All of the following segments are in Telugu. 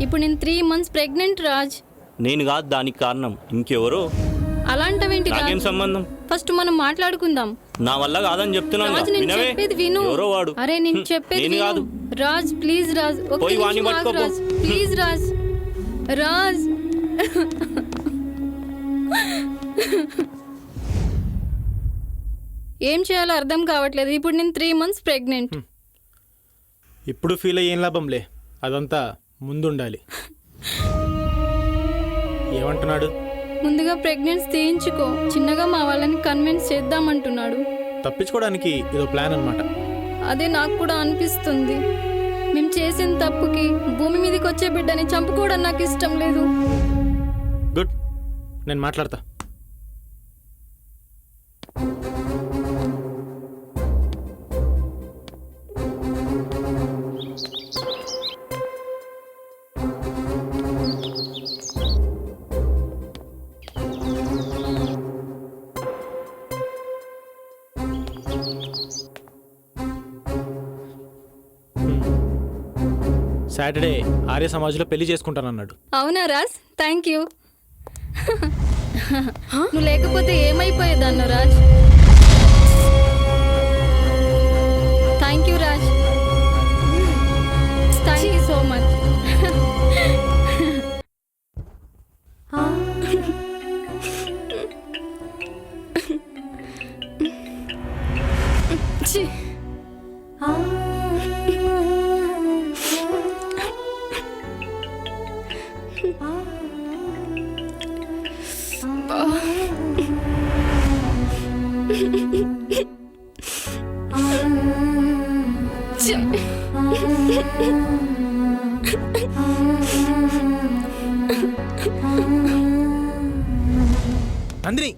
ఇప్పుడు నేను 3 months ప్రెగ్నెంట్ రాజ్. నేను కాదు దానికి కారణం, ఇంకెవరో. అలాంటివేంటి నాకేం రాజ్? సంబంధం? ఫస్ట్ మనం మాట్లాడుకుందాం. నా వల్ల కాదని చెప్తున్నాను. రాజ్ నేను వినవే? చెప్పేది విను. ఎవరో వాడు. అరే నేను చెప్పేది నేను విను. కాదు. రాజ్ ప్లీజ్ రాజ్, ఒక్క పోయి నిమిషం వాణ్ణి ఆగు పట్టుకోపో. రాజ్, ప్లీజ్ రాజ్. రాజ్ ఏం చేయాలో అర్థం కావట్లేదు. ఇప్పుడు నేను 3 months ప్రెగ్నెంట్. ఇప్పుడు ఫీల్ అయ్యేం లాభంలే, అదంతా ముందుండాలి. ఏమంటున్నాడు? ముందుగా ప్రెగ్నెన్సీ తీయించుకో, చిన్నగా మా వాళ్ళని కన్విన్స్ చేద్దామంటున్నాడు. తప్పించుకోవడానికి ఇదో ప్లాన్ అన్నమాట. అదే నాకు కూడా అనిపిస్తుంది. మేము చేసిన తప్పుకి భూమి మీదకి వచ్చే బిడ్డని చంపుకోవడం నాకు ఇష్టం లేదు. గుడ్, నేను మాట్లాడతా. సాటర్డే ఆర్య సమాజ్లో పెళ్లి చేసుకుంటానన్నాడు. అవునా రాజ్, థ్యాంక్ యూ. నువ్వు లేకపోతే ఏమైపోయేదన్న Raj. Thank you Raj, thank you so much. Nandini,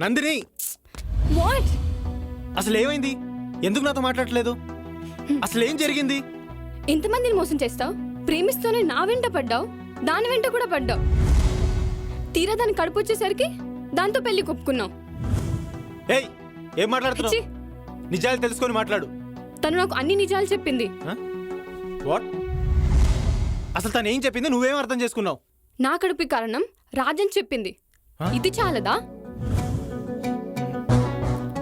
Nandini, what? అసలు ఏమైంది? ఎందుకు నాతో మాట్లాడట్లేదు? అసలు ఏం జరిగింది? ఎంతమందిని మోసం చేస్తావు? ప్రేమిస్తూనే నా వెంట పడ్డావు, దాని వెంట కూడా పడ్డావు. తీరా దాని కడుపు వచ్చేసరికి దాంతో పెళ్లి కొప్పుకున్నావు. ఏయ్, ఏం మాట్లాడుతున్నావు? ఛీ! నిజాలు తెలుసుకొని మాట్లాడు. తను నాకు అన్ని నిజాలు చెప్పింది. వాట్? అసలు తను ఏం చెప్పింది? నువ్వేం అర్థం చేసుకున్నావు? నా కడుపు కారణం రాజన్ చెప్పింది. ఇది చాలదా?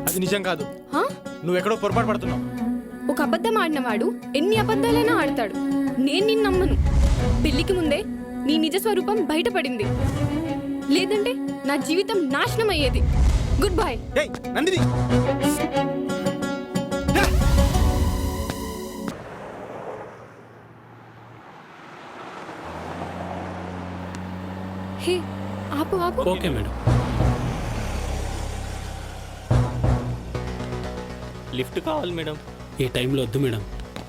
అది నిజం కాదు. హా? నువ్వెక్కడో పొరపాటు పడుతున్నావు. ఒక అబద్ధం ఆడినవాడు ఎన్ని అబద్ధాలైనా ఆడతాడు. నేను నిన్ను నమ్మను. పెళ్లికి ముందే నీ నిజ స్వరూపం బయటపడింది. లేదంటే నా జీవితం నాశనం అయ్యేది. Good bye. ఏయ్ నందిని, హే ఆపు ఆపు. Okay madam. లిఫ్ట్ కావాలి మేడం. ఈ టైంలో వద్దు మేడం.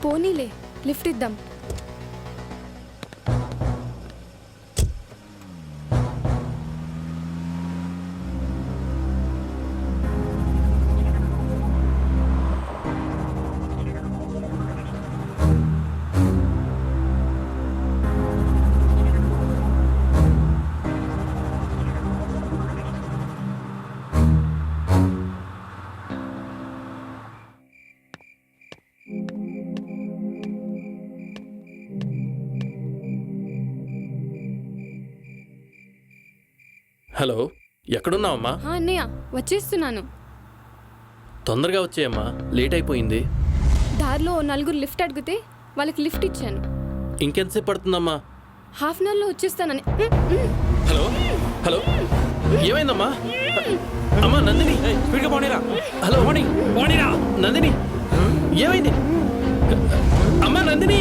పోనీలే, లిఫ్ట్ ఇద్దాం. హలో, ఎక్కడున్నావమ్మా? అన్నయ్య వచ్చేస్తున్నాను. తొందరగా వచ్చేయమ్మా, లేట్ అయిపోయింది. దారిలో నలుగురు లిఫ్ట్ అడిగితే వాళ్ళకి లిఫ్ట్ ఇచ్చాను. ఇంకెంతసేపు పడుతుందమ్మా? హాఫ్ అన్ అవర్లో వచ్చేస్తానని. హలో హలో, ఏమైందమ్మా? అమ్మా నందిని, స్పీడ్గా పోనీరా. హలో పోనీరా. నందిని, ఏమైంది? అమ్మా నందిని.